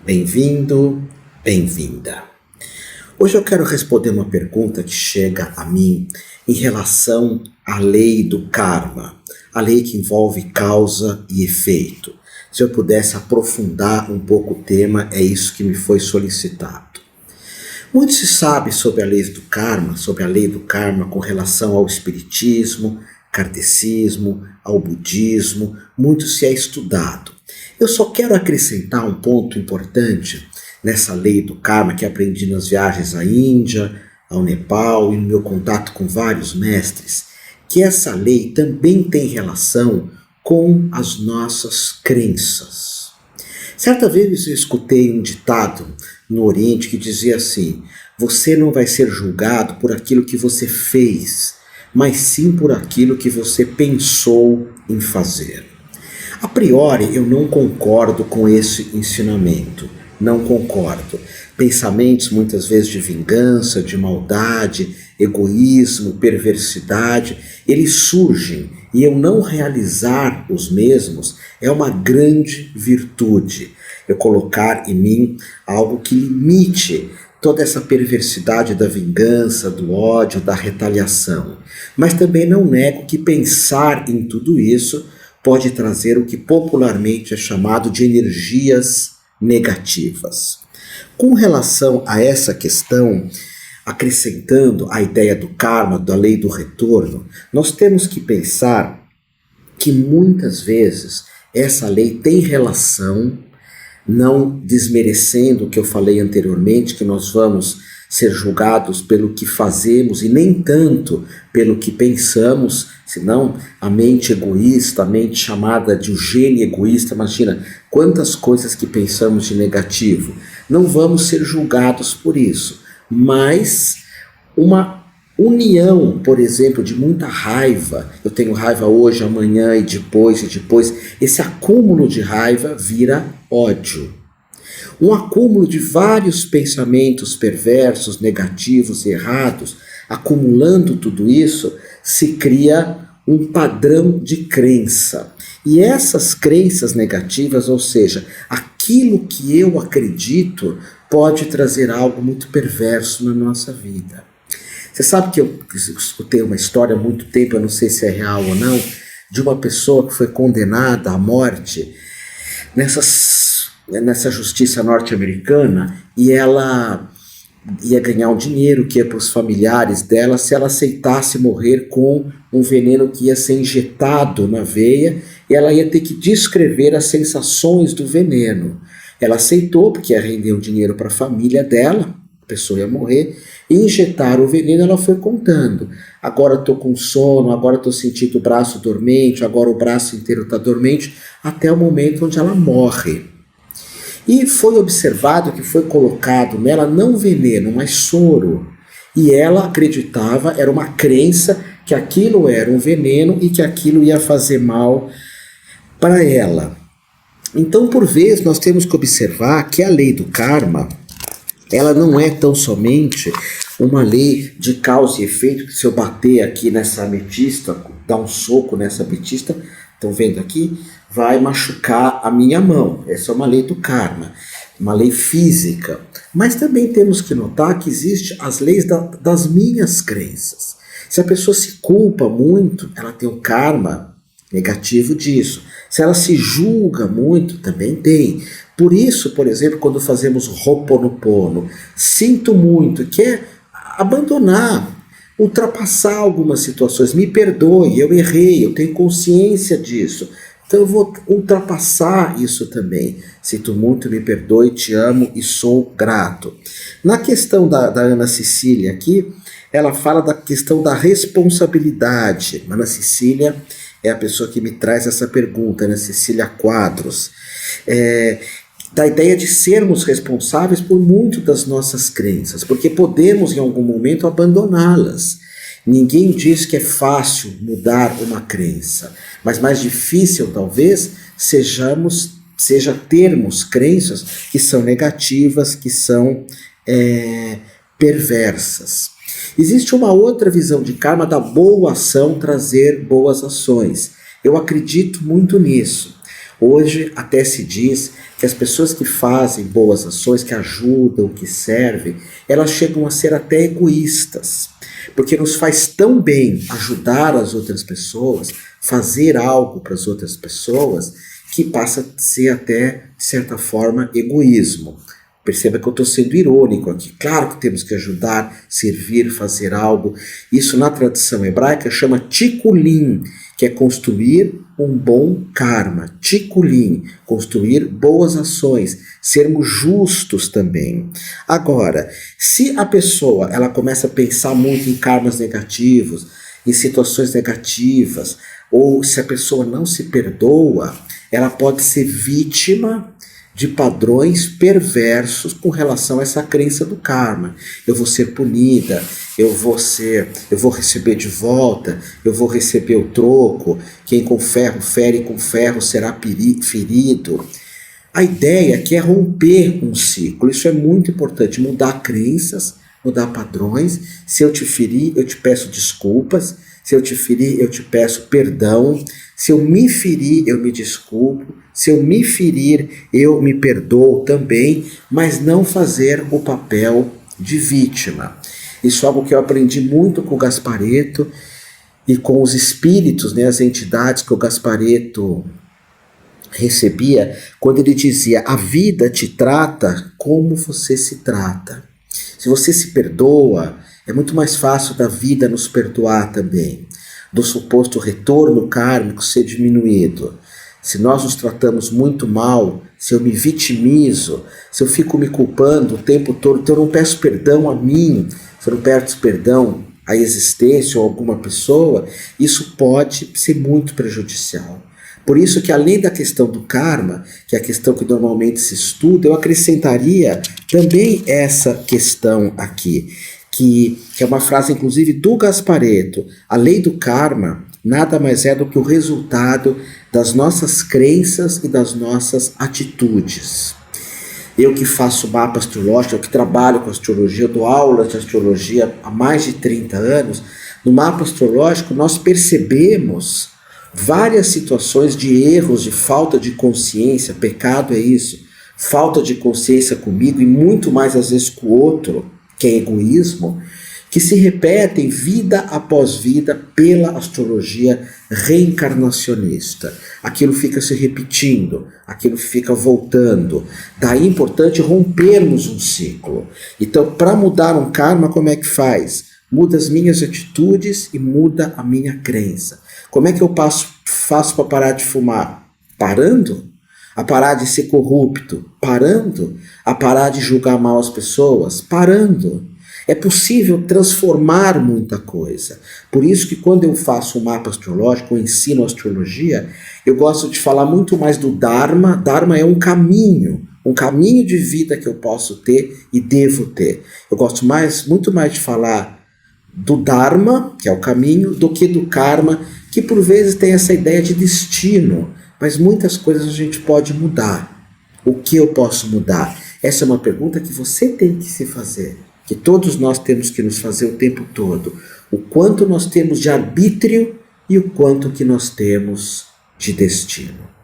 Bem-vindo, bem-vinda. Hoje eu quero responder uma pergunta que chega a mim em relação à lei do karma, a lei que envolve causa e efeito. Se eu pudesse aprofundar um pouco o tema, é isso que me foi solicitado. Muito se sabe sobre a lei do karma com relação ao espiritismo, kardecismo, ao budismo, muito se é estudado. Eu só quero acrescentar um ponto importante nessa lei do karma que aprendi nas viagens à Índia, ao Nepal e no meu contato com vários mestres, que essa lei também tem relação com as nossas crenças. Certa vez eu escutei um ditado no Oriente que dizia assim: você não vai ser julgado por aquilo que você fez, mas sim por aquilo que você pensou em fazer. A priori, eu não concordo com esse ensinamento. Não concordo. Pensamentos muitas vezes de vingança, de maldade, egoísmo, perversidade, eles surgem e eu não realizar os mesmos é uma grande virtude. Eu colocar em mim algo que limite toda essa perversidade da vingança, do ódio, da retaliação. Mas também não nego que pensar em tudo isso pode trazer o que popularmente é chamado de energias negativas. Com relação a essa questão, acrescentando a ideia do karma, da lei do retorno, nós temos que pensar que muitas vezes essa lei tem relação, não desmerecendo o que eu falei anteriormente, que nós vamos ser julgados pelo que fazemos e nem tanto pelo que pensamos, senão a mente egoísta, a mente chamada de o gênio egoísta, imagina quantas coisas que pensamos de negativo. Não vamos ser julgados por isso, mas uma união, por exemplo, de muita raiva, eu tenho raiva hoje, amanhã e depois, esse acúmulo de raiva vira ódio. Um acúmulo de vários pensamentos perversos, negativos e errados, acumulando tudo isso, se cria um padrão de crença. E essas crenças negativas, ou seja, aquilo que eu acredito, pode trazer algo muito perverso na nossa vida. Você sabe que eu escutei uma história há muito tempo, eu não sei se é real ou não, de uma pessoa que foi condenada à morte nessa justiça norte-americana, e ela ia ganhar um dinheiro que ia para os familiares dela se ela aceitasse morrer com um veneno que ia ser injetado na veia, e ela ia ter que descrever as sensações do veneno. Ela aceitou porque ia render um dinheiro para a família dela, a pessoa ia morrer, e injetaram o veneno. Ela foi contando: agora estou com sono, agora estou sentindo o braço dormente, agora o braço inteiro está dormente, até o momento onde ela morre. E foi observado que foi colocado nela não veneno, mas soro. E ela acreditava, era uma crença, que aquilo era um veneno e que aquilo ia fazer mal para ela. Então, por vezes, nós temos que observar que a lei do karma, ela não é tão somente uma lei de causa e efeito, que se eu bater aqui nessa ametista, dar um soco nessa ametista, estão vendo aqui, vai machucar a minha mão. Essa é uma lei do karma, uma lei física. Mas também temos que notar que existem as leis das minhas crenças. Se a pessoa se culpa muito, ela tem um karma negativo disso. Se ela se julga muito, também tem. Por isso, por exemplo, quando fazemos Ho'oponopono, sinto muito, que é abandonar, ultrapassar algumas situações. Me perdoe, eu errei, eu tenho consciência disso. Então eu vou ultrapassar isso também. Sinto muito, me perdoe, te amo e sou grato. Na questão da Ana Cecília aqui, ela fala da questão da responsabilidade. Ana Cecília é a pessoa que me traz essa pergunta, Ana Cecília Quadros. Da ideia de sermos responsáveis por muito das nossas crenças, porque podemos em algum momento abandoná-las. Ninguém diz que é fácil mudar uma crença, mas mais difícil talvez seja termos crenças que são negativas, que são perversas. Existe uma outra visão de karma da boa ação trazer boas ações. Eu acredito muito nisso. Hoje até se diz que as pessoas que fazem boas ações, que ajudam, que servem, elas chegam a ser até egoístas, porque nos faz tão bem ajudar as outras pessoas, fazer algo para as outras pessoas, que passa a ser até, de certa forma, egoísmo. Perceba que eu estou sendo irônico aqui. Claro que temos que ajudar, servir, fazer algo. Isso na tradição hebraica chama tikulin, que é construir um bom karma. Tikulin, construir boas ações, sermos justos também. Agora, se a pessoa ela começa a pensar muito em karmas negativos, em situações negativas, ou se a pessoa não se perdoa, ela pode ser vítima de padrões perversos com relação a essa crença do karma. Eu vou ser punida, eu vou receber de volta, eu vou receber o troco, quem com ferro fere, com ferro será ferido. A ideia aqui é romper um ciclo, isso é muito importante, mudar crenças, mudar padrões. Se eu te ferir, eu te peço desculpas, se eu te ferir, eu te peço perdão, se eu me ferir, eu me desculpo, se eu me ferir, eu me perdoo também, mas não fazer o papel de vítima. Isso é algo que eu aprendi muito com o Gasparetto e com os espíritos, né, as entidades que o Gasparetto recebia, quando ele dizia: a vida te trata como você se trata. Se você se perdoa, é muito mais fácil da vida nos perdoar também, do suposto retorno kármico ser diminuído. Se nós nos tratamos muito mal, se eu me vitimizo, se eu fico me culpando o tempo todo, então eu não peço perdão a mim, se eu não peço perdão à existência ou a alguma pessoa, isso pode ser muito prejudicial. Por isso que, além da questão do karma, que é a questão que normalmente se estuda, eu acrescentaria também essa questão aqui, que é uma frase inclusive do Gasparetto: a lei do karma nada mais é do que o resultado das nossas crenças e das nossas atitudes. Eu que faço mapa astrológico, eu que trabalho com astrologia, eu dou aula de astrologia há mais de 30 anos, no mapa astrológico nós percebemos várias situações de erros, de falta de consciência. Pecado é isso, falta de consciência comigo e muito mais às vezes com o outro, que é egoísmo, que se repetem vida após vida pela astrologia reencarnacionista. Aquilo fica se repetindo, aquilo fica voltando. Daí é importante rompermos um ciclo. Então, para mudar um karma, como é que faz? Muda as minhas atitudes e muda a minha crença. Como é que eu faço para parar de fumar? Parando? A parar de ser corrupto? Parando? A parar de julgar mal as pessoas? Parando? É possível transformar muita coisa. Por isso que quando eu faço um mapa astrológico, eu ensino astrologia, eu gosto de falar muito mais do Dharma. Dharma é um caminho de vida que eu posso ter e devo ter. Eu gosto muito mais de falar do Dharma, que é o caminho, do que do Karma, que por vezes tem essa ideia de destino, mas muitas coisas a gente pode mudar. O que eu posso mudar? Essa é uma pergunta que você tem que se fazer, que todos nós temos que nos fazer o tempo todo. O quanto nós temos de arbítrio e o quanto que nós temos de destino.